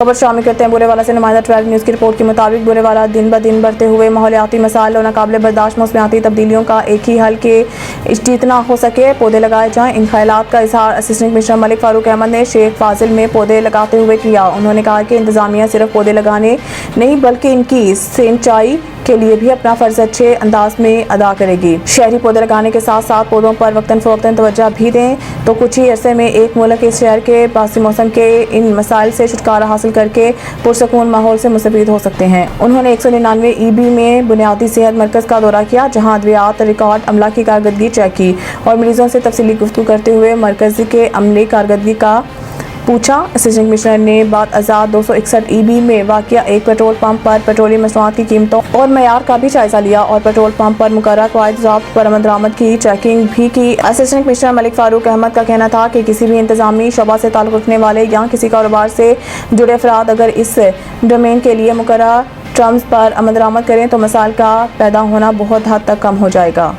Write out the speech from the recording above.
خبر شامل کرتے ہیں بورے والا سے نمائندہ 12 نیوز کی رپورٹ کے مطابق بورے والا دن بدن بڑھتے ہوئے ماحولیاتی مسائل اور ناقابل برداشت موسمیاتی تبدیلیوں کا ایک ہی حل کے اجتناب ہو سکے پودے لگائے جائیں۔ ان خیالات کا اظہار اسسٹنٹ کمشنر ملک فاروق احمد نے شیخ فاضل میں پودے لگاتے ہوئے کیا۔ انہوں نے کہا کہ انتظامیہ صرف پودے لگانے نہیں بلکہ ان کی سینچائی کے لیے بھی اپنا فرض اچھے انداز میں ادا کرے گی۔ شہری پودے لگانے کے ساتھ ساتھ پودوں پر وقتاً فوقتاً توجہ بھی دیں تو کچھ ہی عرصے میں ایک ملک اس شہر کے باسی موسم کے ان مسائل سے چھٹکارا حاصل کر کے پرسکون ماحول سے مستفید ہو سکتے ہیں۔ انہوں نے 199 ای.بی میں بنیادی صحت مرکز کا دورہ کیا جہاں ادویات ریکارڈ عملہ کی کارکردگی چیک کی اور مریضوں سے تفصیلی گفتگو کرتے ہوئے مرکز کے عملے کارکردگی کا پوچھا۔ اسسٹنٹ کمشنر نے بعد ازاں 261 ای.بی میں واقع ایک پیٹرول پمپ پر پیٹرولیم مصنوعات کی قیمتوں اور معیار کا بھی جائزہ لیا اور پیٹرول پمپ پر مقررہ قواعد ضابط پر عمل درآمد کی چیکنگ بھی کی۔ اسسٹنٹ کمشنر ملک فاروق احمد کا کہنا تھا کہ کسی بھی انتظامی شعبہ سے تعلق رکھنے والے یا کسی کاروبار سے جڑے افراد اگر اس ڈومین کے لیے مقررہ ٹرمز پر عمل درآمد کریں تو مسائل کا پیدا ہونا بہت حد تک کم ہو جائے گا۔